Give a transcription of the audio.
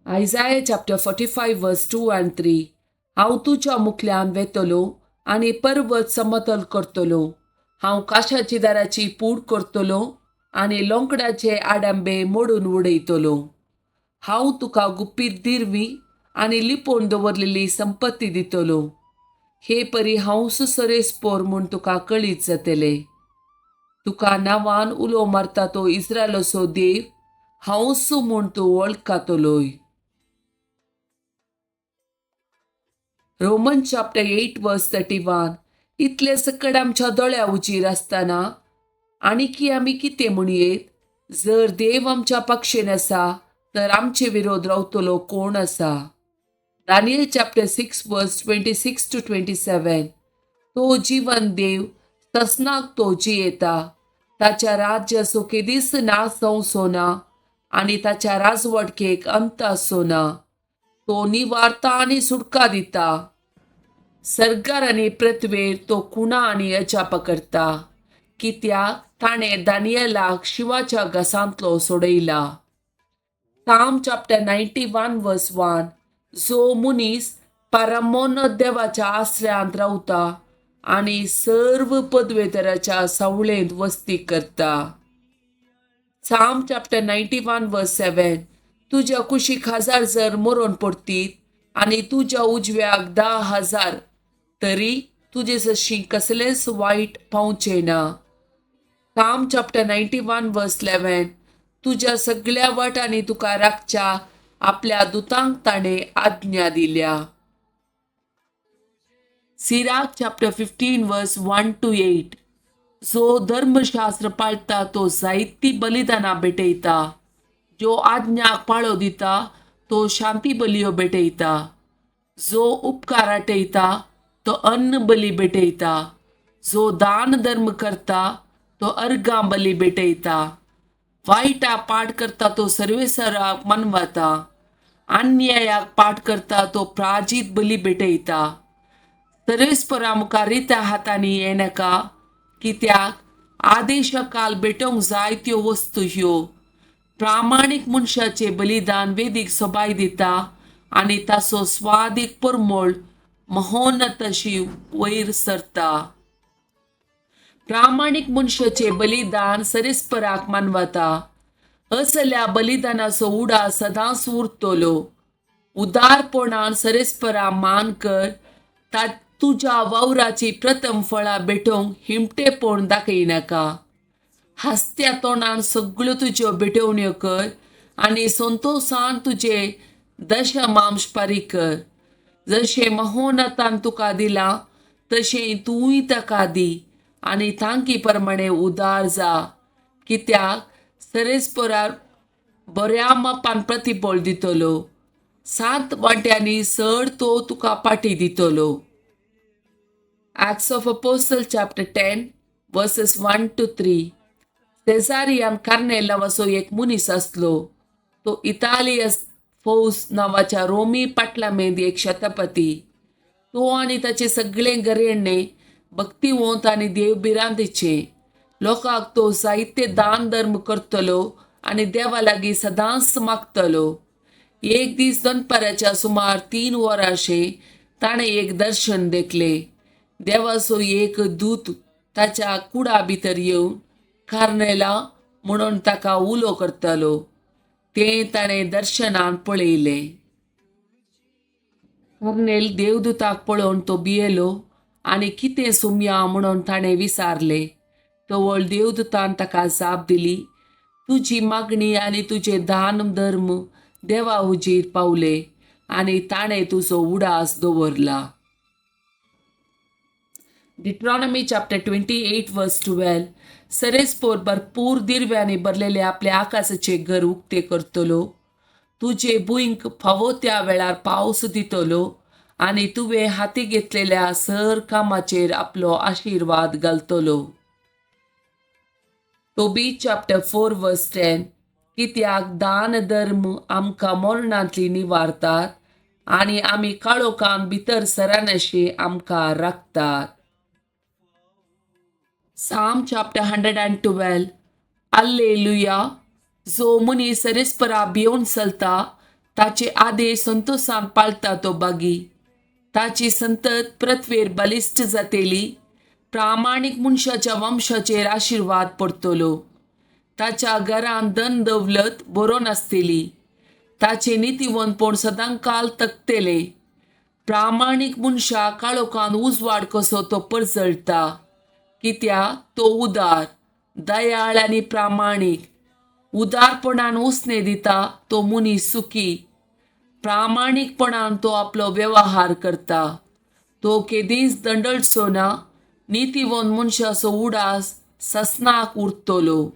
Isaiah chapter 45 verse 2 and 3. हांव तुज्या मुखल्यान वेतलो आनी पर्वत समतल करतलो. हांव काशाची दाराची पूड करतलो आनी लोंकडाचे आडंबे मोडून उडयतलो. हांव तुका गुप्पीत दिरवी आनी लिपोवन दवरलेली संपत्ती दितलो. हे परी हांव सुसरेस्पोर म्हूण तुका कळीत जातले. तुका नांवान उलो मारता तो इस्रायलाचो देव हांवच म्हूण तूं वळखतलोय. रोमन चॅप्टर 8 वर्स 31. इतले सकट आमच्या दोळ्या उजीर आसतना आनीकी आमी कितें म्हणयेत? जर देव आमच्या पक्षेन आसा तर आमचे विरोध रावतलो कोण आसा? दानियल चॅप्टर 6 वर्स 26 to 27. तो जीवन देव ससनाक तो जियेता. ताच्या राज्याचो केदीस नाश जावचो ना आनी ताच्या राजवटकेक अंत आसचो ना. तो निवारता आनी सुटका दिता. सर्गार आनी पृथ्वेर तो खुणा आनी अजाप करता. कित्याक ताणें दानियेलाक शिवाच्या घसांतलो सोडयला. साम चॅप्टर 91 वर्स 1. जो मनीस परमोन्नत देवाच्या आश्रयांत रावता आनी सर्व पदवेतराच्या सावळेंत वस्ती करता. साम चॅप्टर 91 वर्स 7. तुज्या कुशीक 1000 जर मरोन पडटीत आनी तुज्या उजव्याक 10,000 तरी तुजे जशी कसलेंच वायट पावचे ना. साम चॅप्टर 91 वर्स 11. तुज्या सगळ्या वाटांनी तुका राखच्या आपल्या दुतांक ताणें आज्ञा दिल्या. सिराक चॅप्टर 15 वर्स 1 to 8. जो धर्मशास्त्र पाळटा तो जायती बलिदानां भेटयता. जो आज्ञाक पाळो दिता तो शांती बलियो भेटयता. जो उपकार आटयता तो अन्न बली भेटयता. जो दान धर्म करता तो अर्गां बली भेटयता. वायटा पाठ करता तो सर्वेसराक मनवता. अन्यायाक पाठ करता तो प्राजीत बली भेटयता. सर्वेस्परा मुखार रित्या हातांनी येनाका. कित्याक आदेशकाल भेटोंक जाय त्यो वस्तू ह्यो. प्रामाणीक मनशाचे बलिदान वेदीक सोबाय दिता आनी ताचो स्वादीक परमळ महोन्नत अशी वयर सरता. प्रामाणीक मनशाचे बलिदान सरेस्पराक मानवता. असल्या बलिदानाचो उडा सदांच उरतलो. उदारपणान सरेस्परा मान कर. तुज्या वावराची प्रथम फळां भेटोवंक हिमटेपण दाखयनाका. हास्त्या तोंडान सगळ्यो तुज्यो भेटोवण्यो कर आनी संतोशान तुजे दशमांश फारीक कर. जशें महोन्नतान तुका दिलां तशें तूंय ताका दी आनी तांकी प्रमाणें उदार जा. कित्याक सरेस्परार बऱ्या मापान प्रतिफळ दितलो. 7 वांट्यांनी चड तो तुका पाटी दितलो. Acts of Apostles chapter 10 verses 1 to 3. सेजारियान Cornell नावाचो एक मनीस आसलो. तो इतालियस फौज नावाच्या रोमी पाटलामेद एक शतपती. तो आनी ताचे सगळे घरेणे भक्तिवंत आनी देवबिरांतीचे. लोकांक तो जायते दान धर्म करतलो आनी देवा लागीं सदांच मागतलो. एक दीस दनपाराच्या सुमार 3 वरांशे ताणें एक दर्शन देखले. देवाचो एक दूत ताच्या कुडा भितर येवन कार्नेला म्हणून ताका उलो करतलो. तें ताणें दर्शनान पळयलें. कार्नेल देवदूताक पळोवन तो भियेलो आनी कितें सुमया म्हणून ताणें विचारलें. तवळ देवदूतान ताका जाप दिली, तुजी मागणी आनी तुजे दान धर्म देवा हुजीर पावले आनी ताणें तुजो उडास दवरला. डिट्रॉनॉमी चॅप्टर 28 वर्स 12. सरेस्पोर भरपूर दिरव्यांनी भरलेले आपले आकाशाचे घर उक्ते करतलो. तुजे भुंयक फावो त्या वेळार पावस दितलो आनी तुवें हाती घेतलेल्या सर कामाचेर आपलो आशिर्वाद घालतलो. टोबी चॅप्टर 4 वर्स 10. कित्याक दान धर्म आमकां मरणांतली निवारतात आनी आमी काळोखान भितर सरानाशी आमकां राखतात. Psalm chapter 112. Alleluia. जो मनीस सरेस्परा भियोन चलता ताचे आदेश संतोषान पाळता तो बागी. ताची संतत प्रथवेर बलिश्ट जातेली. प्रामाणीक मनशाच्या वंशाचेर आशीर्वाद पडटलो. ताच्या घरान धन दौलत बरो नासतली. ताचे नितीवंतपण सदांकाल तकतेले. प्रामाणीक मनशा काळोखान उजवाड कसो तो परजळटा. कित्याक तो उदार, दयाळ आनी प्रामाणीक. उदारपणान उसने दिता तो मनीस सुखी. प्रामाणीकपणान तो आपलो वेवहार करता. तो केदींच दंडळचो ना. नितीवंत मनशाचो उडास ससनाक उरतलो.